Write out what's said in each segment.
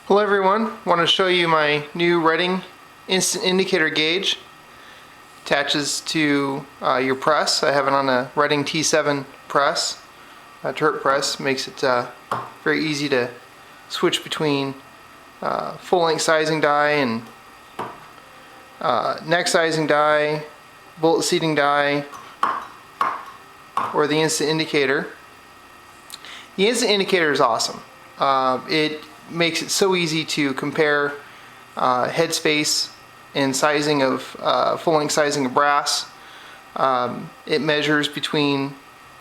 Hello everyone, I want to show you my new Reading instant indicator gauge. Attaches to your press. I have it on a Reading T7 press, turret press. Makes it very easy to switch between full length sizing die and neck sizing die, bullet seating die, or the instant indicator. The instant indicator is awesome. It makes it so easy to compare headspace and sizing of full-length sizing of brass. It measures between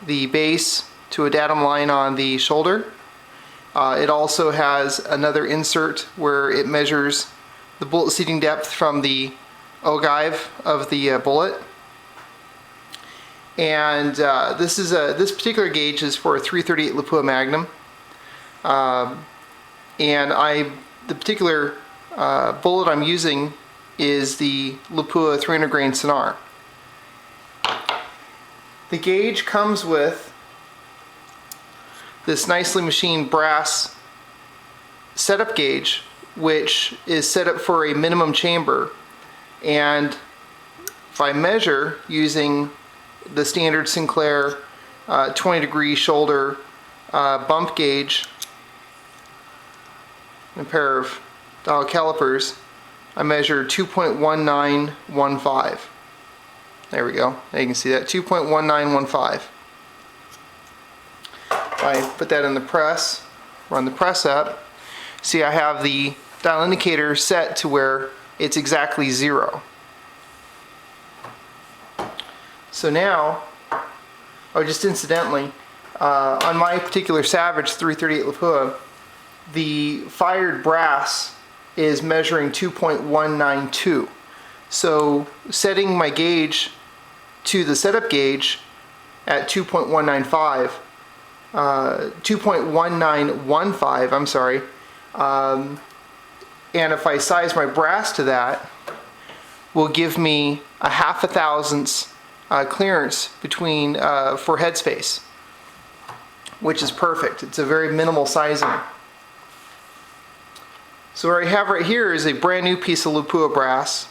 the base to a datum line on the shoulder. It also has another insert where it measures the bullet seating depth from the ogive of the bullet. And this particular gauge is for a 338 Lapua Magnum. And the particular bullet I'm using is the Lapua 300 grain Scenar. The gauge comes with this nicely machined brass setup gauge, which is set up for a minimum chamber. And if I measure using the standard Sinclair 20-degree shoulder bump gauge, and a pair of dial calipers, I measure 2.1915. There we go. Now you can see that, 2.1915. If I put that in the press, run the press up, see I have the dial indicator set to where it's exactly 0. So now, just incidentally, on my particular Savage 338 Lapua, the fired brass is measuring 2.192. So setting my gauge to the setup gauge at 2.195, 2.1915, I'm sorry, and if I size my brass to that, will give me a half a thousandths clearance between for headspace, which is perfect. It's a very minimal sizing. So what I have right here is a brand new piece of Lapua brass.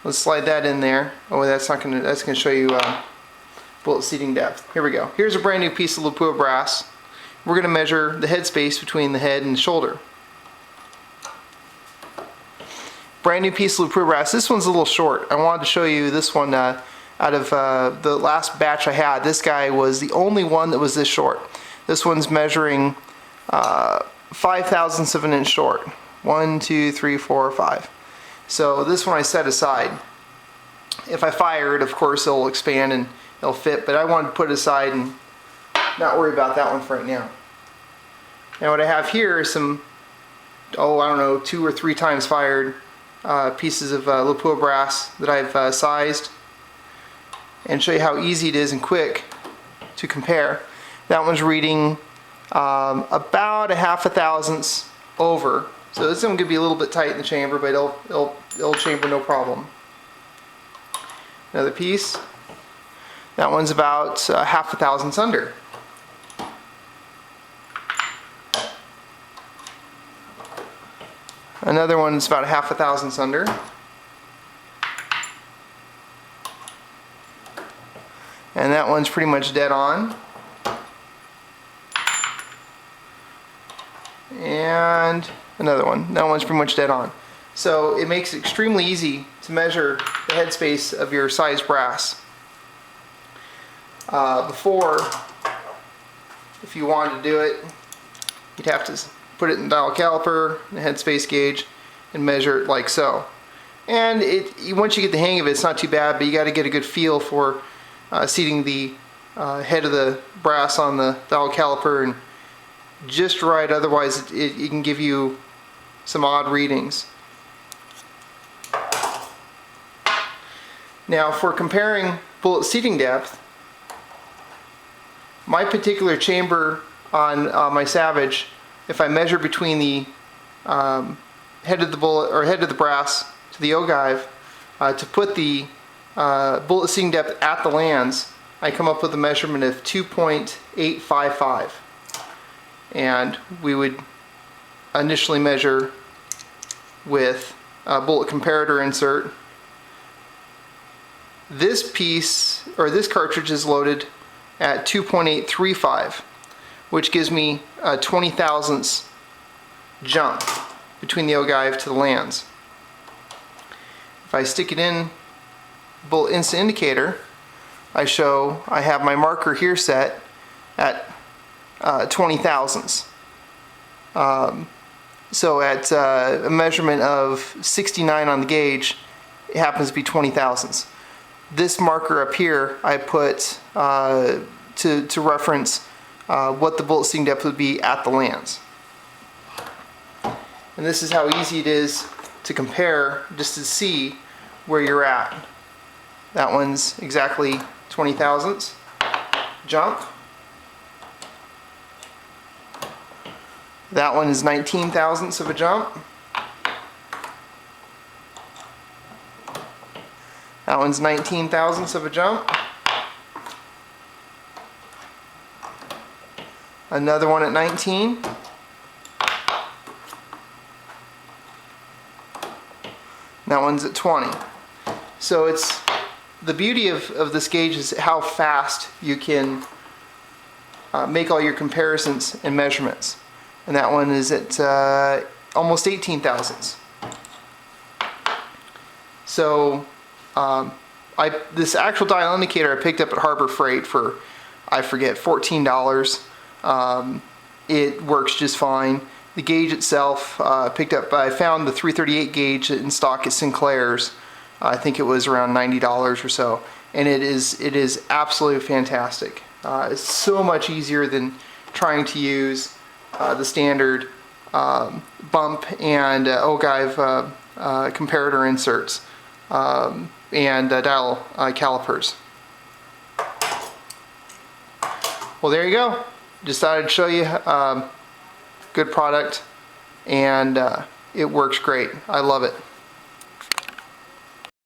Let's slide that in there. Oh, that's gonna show you bullet seating depth. Here we go. Here's a brand new piece of Lapua brass. We're gonna measure the headspace between the head and the shoulder. Brand new piece of Lapua brass. This one's a little short. I wanted to show you this one out of the last batch I had. This guy was the only one that was this short. This one's measuring 5 thousandths of an inch short. 1, 2, 3, 4, 5. So this one I set aside. If I fire it, of course, it'll expand and it'll fit, but I wanted to put it aside and not worry about that one for right now. Now what I have here is some, I don't know, 2 or 3 times fired pieces of Lapua brass that I've sized, and show you how easy it is and quick to compare. That one's reading about a half a thousandths over. So this one could be a little bit tight in the chamber, but it'll chamber no problem. Another piece. That one's about half a thousandths under. Another one's about a half a thousandths under. And that one's pretty much dead on. And another one. That one's pretty much dead on. So it makes it extremely easy to measure the headspace of your sized brass. Before, if you wanted to do it, you'd have to put it in the dial caliper, the headspace gauge, and measure it like so. And once you get the hang of it, it's not too bad, but you got to get a good feel for seating the head of the brass on the dial caliper and just right, otherwise it can give you some odd readings. Now for comparing bullet seating depth, my particular chamber on my Savage, if I measure between the head of the bullet or head of the brass to the ogive to put the bullet seating depth at the lands, I come up with a measurement of 2.855. And we would initially measure with a bullet comparator insert. This piece, or this cartridge, is loaded at 2.835, which gives me a 20 thousandths jump between the ogive to the lands. If I stick it in bullet instant indicator, I have my marker here set at 20 thousandths. So at a measurement of 69 on the gauge, it happens to be 20 thousandths. This marker up here I put to reference what the bullet seeing depth would be at the lands. And this is how easy it is to compare, just to see where you're at. That one's exactly 20 thousandths jump. That one is 19 thousandths of a jump. That one's 19 thousandths of a jump. Another one at 19. That one's at 20. So it's the beauty of this gauge is how fast you can make all your comparisons and measurements. And that one is at almost 18 thousandths. So this actual dial indicator I picked up at Harbor Freight for, I forget, $14. It works just fine. The gauge itself I found the 338 gauge in stock at Sinclair's. I think it was around $90 or so, and it is absolutely fantastic. It's so much easier than trying to use the standard bump and ogive comparator inserts and dial calipers. Well, there you go. Just thought I'd show you good product, and it works great. I love it.